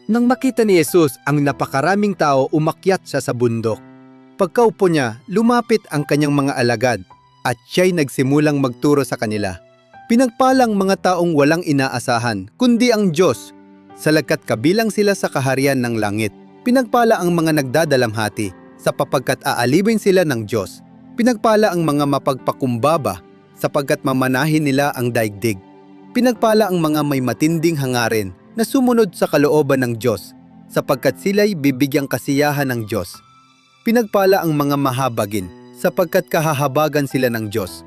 Nang makita ni Jesus ang napakaraming tao, umakyat siya sa bundok. Pagkaupo niya, lumapit ang kanyang mga alagad at siya'y nagsimulang magturo sa kanila. Pinagpalang mga taong walang inaasahan, kundi ang Diyos, salagkat kabilang sila sa kaharian ng langit. Pinagpala ang mga nagdadalamhati, sapagkat aalibin sila ng Diyos. Pinagpala ang mga mapagpakumbaba, sapagkat mamanahin nila ang daigdig. Pinagpala ang mga may matinding hangarin, na sumunod sa kalooban ng Diyos, sapagkat sila'y bibigyang kasiyahan ng Diyos. Pinagpala ang mga mahabagin, sapagkat kahahabagan sila ng Diyos.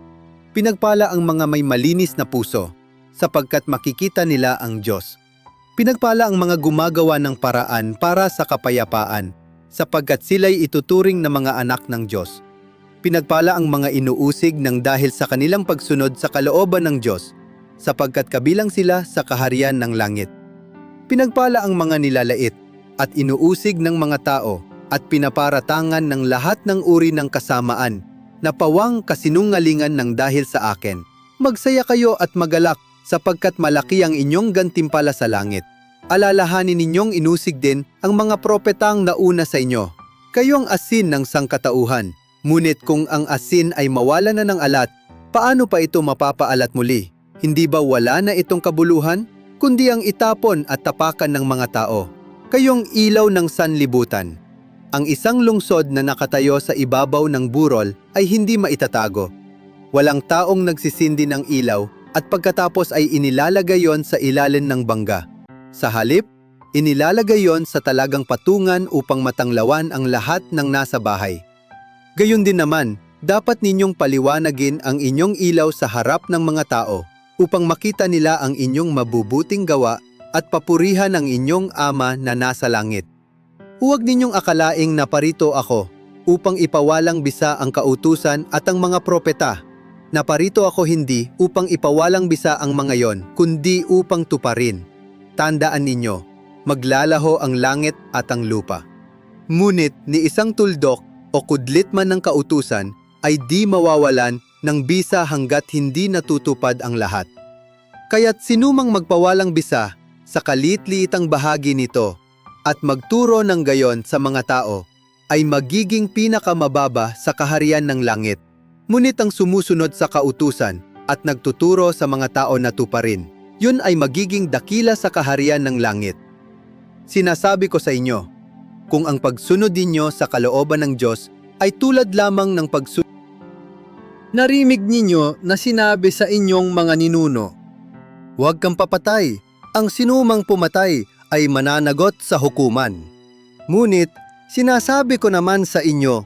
Pinagpala ang mga may malinis na puso, sapagkat makikita nila ang Diyos. Pinagpala ang mga gumagawa ng paraan para sa kapayapaan, sapagkat sila'y ituturing na mga anak ng Diyos. Pinagpala ang mga inuusig ng dahil sa kanilang pagsunod sa kalooban ng Diyos, sapagkat kabilang sila sa kaharian ng langit. Pinagpala ang mga nilalait at inuusig ng mga tao at pinaparatangan ng lahat ng uri ng kasamaan na pawang kasinungalingan ng dahil sa akin. Magsaya kayo at magalak sapagkat malaki ang inyong gantimpala sa langit. Alalahanin ninyong inusig din ang mga propetang nauna sa inyo. Kayo ang asin ng sangkatauhan. Ngunit kung ang asin ay mawala na ng alat, paano pa ito mapapaalat muli? Hindi ba wala na itong kabuluhan? Kundi ang itapon at tapakan ng mga tao. Kayong ilaw ng sanlibutan. Ang isang lungsod na nakatayo sa ibabaw ng burol ay hindi maitatago. Walang taong nagsisindi ng ilaw at pagkatapos ay inilalagay yon sa ilalim ng bangga. Sa halip, inilalagay yon sa talagang patungan upang matanglawan ang lahat ng nasa bahay. Gayon din naman, dapat ninyong paliwanagin ang inyong ilaw sa harap ng mga tao, upang makita nila ang inyong mabubuting gawa at papurihan ang inyong Ama na nasa langit. Huwag ninyong akalaing naparito ako upang ipawalang bisa ang kautusan at ang mga propeta. Naparito ako hindi upang ipawalang bisa ang mga yon, kundi upang tuparin. Tandaan ninyo, maglalaho ang langit at ang lupa. Ngunit ni isang tuldok o kudlit man ng kautusan ay di mawawalan ng bisa hanggat hindi natutupad ang lahat. Kaya't sinumang magpawalang bisa sa kalit-liitang bahagi nito at magturo ng gayon sa mga tao ay magiging pinakamababa sa kaharian ng langit. Ngunit ang sumusunod sa kautusan at nagtuturo sa mga tao na tuparin, yun ay magiging dakila sa kaharian ng langit. Sinasabi ko sa inyo, kung ang pagsunod ninyo sa kalooban ng Diyos ay tulad lamang ng pagsunod. Narimig ninyo na sinabi sa inyong mga ninuno, huwag kang papatay, ang sinumang pumatay ay mananagot sa hukuman. Ngunit sinasabi ko naman sa inyo,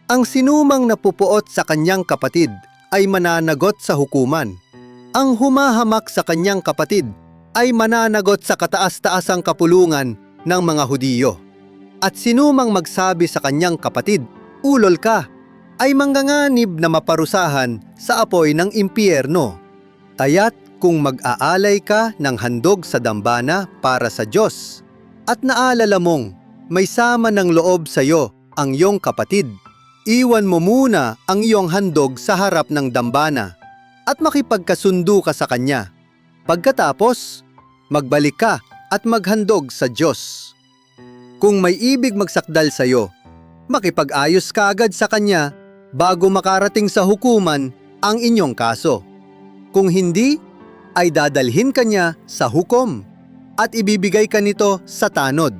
ang sinumang napupuot sa kanyang kapatid ay mananagot sa hukuman. Ang humahamak sa kanyang kapatid ay mananagot sa kataas-taasang kapulungan ng mga Hudiyo. At sinumang magsabi sa kanyang kapatid, ulol ka, ay mangganganib na maparusahan sa apoy ng impyerno. Kaya't kung mag-aalay ka ng handog sa dambana para sa Diyos, at naalala mong may sama ng loob sa iyo ang iyong kapatid, iwan mo muna ang iyong handog sa harap ng dambana at makipagkasundo ka sa kanya. Pagkatapos, magbalik ka at maghandog sa Diyos. Kung may ibig magsakdal sa iyo, makipag-ayos ka agad sa kanya bago makarating sa hukuman ang inyong kaso. Kung hindi, ay dadalhin ka niya sa hukom at ibibigay ka nito sa tanod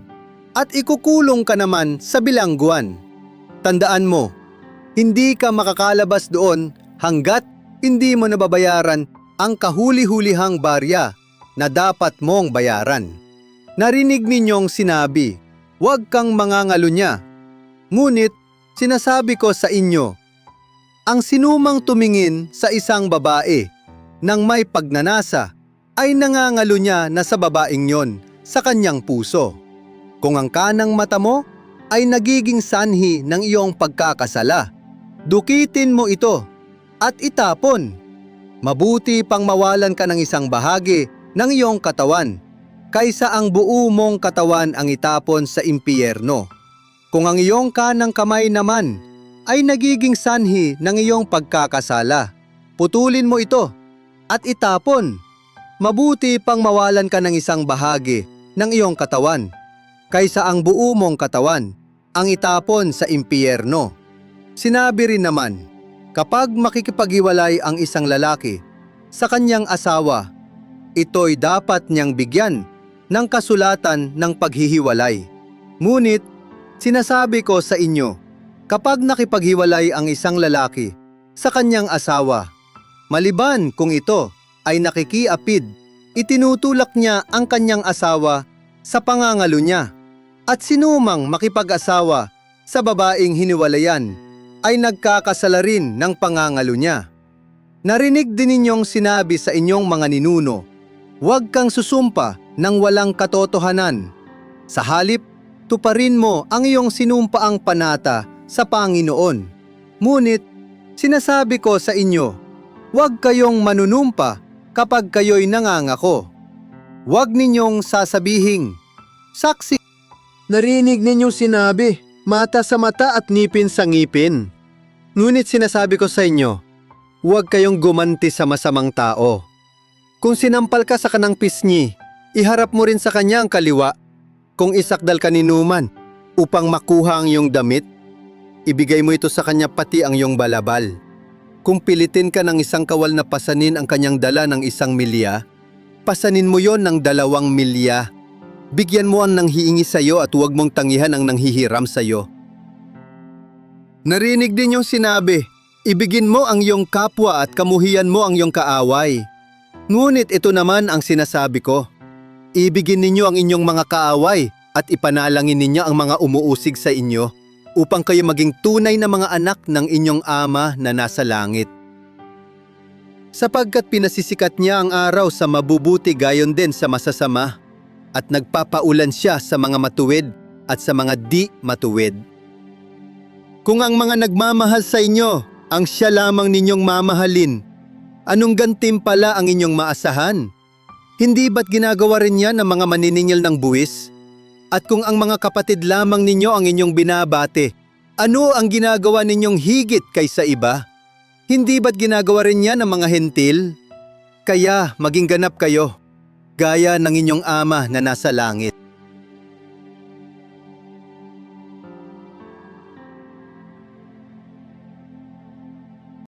at ikukulong ka naman sa bilangguan. Tandaan mo, hindi ka makakalabas doon hanggat hindi mo nababayaran ang kahuli-hulihang barya na dapat mong bayaran. Narinig ninyong sinabi, huwag kang mangangalunya. Ngunit sinasabi ko sa inyo, ang sinumang tumingin sa isang babae nang may pagnanasa ay nangangalunya na sa babaeng yon sa kanyang puso. Kung ang kanang mata mo ay nagiging sanhi ng iyong pagkakasala, dukitin mo ito at itapon. Mabuti pang mawalan ka ng isang bahagi ng iyong katawan kaysa ang buo mong katawan ang itapon sa impyerno. Kung ang iyong kanang kamay naman ay nagiging sanhi ng iyong pagkakasala, putulin mo ito at itapon. Mabuti pang mawalan ka ng isang bahagi ng iyong katawan kaysa ang buo mong katawan ang itapon sa impyerno. Sinabi rin naman, kapag makikipaghiwalay ang isang lalaki sa kanyang asawa, ito'y dapat niyang bigyan ng kasulatan ng paghihiwalay. Ngunit, sinasabi ko sa inyo, kapag nakipaghiwalay ang isang lalaki sa kanyang asawa, maliban kung ito ay nakikiapid, itinutulak niya ang kanyang asawa sa pangangalo niya. At sinumang makipag-asawa sa babaeng hiniwalayan ay nagkakasala rin ng pangangalo niya. Narinig din ninyong sinabi sa inyong mga ninuno, huwag kang susumpa ng walang katotohanan. Sa halip, tuparin mo ang iyong sinumpaang panata sa Panginoon. Ngunit, sinasabi ko sa inyo, huwag kayong manunumpa kapag kayo'y nangangako. Huwag ninyong sasabihing, saksi. Narinig ninyong sinabi, mata sa mata at ngipin sa ngipin. Ngunit sinasabi ko sa inyo, huwag kayong gumanti sa masamang tao. Kung sinampal ka sa kanang pisngi, iharap mo rin sa kanya ang kaliwa. Kung isakdal ka ni Numan upang makuha ang iyong damit, ibigay mo ito sa kanya pati ang iyong balabal. Kung pilitin ka ng isang kawal na pasanin ang kanyang dala ng 1 milya, pasanin mo yon ng 2 milya. Bigyan mo ang nanghihingi sa iyo at huwag mong tangihan ang nanghihiram sa iyo. Narinig din yung sinabi, ibigin mo ang iyong kapwa at kamuhian mo ang iyong kaaway. Ngunit ito naman ang sinasabi ko, ibigin ninyo ang inyong mga kaaway at ipanalangin ninyo ang mga umuusig sa inyo upang kayo maging tunay na mga anak ng inyong Ama na nasa langit. Sapagkat pinasisikat niya ang araw sa mabubuti gayon din sa masasama, at nagpapaulan siya sa mga matuwid at sa mga di matuwid. Kung ang mga nagmamahal sa inyo ang siya lamang ninyong mamahalin, anong gantimpala ang inyong maasahan? Hindi ba't ginagawa rin yan ng mga maniningil ng buwis? At kung ang mga kapatid lamang ninyo ang inyong binabate, ano ang ginagawa ninyong higit kaysa iba? Hindi ba't ginagawa rin yan ng mga hentil? Kaya maging ganap kayo, gaya ng inyong Ama na nasa langit.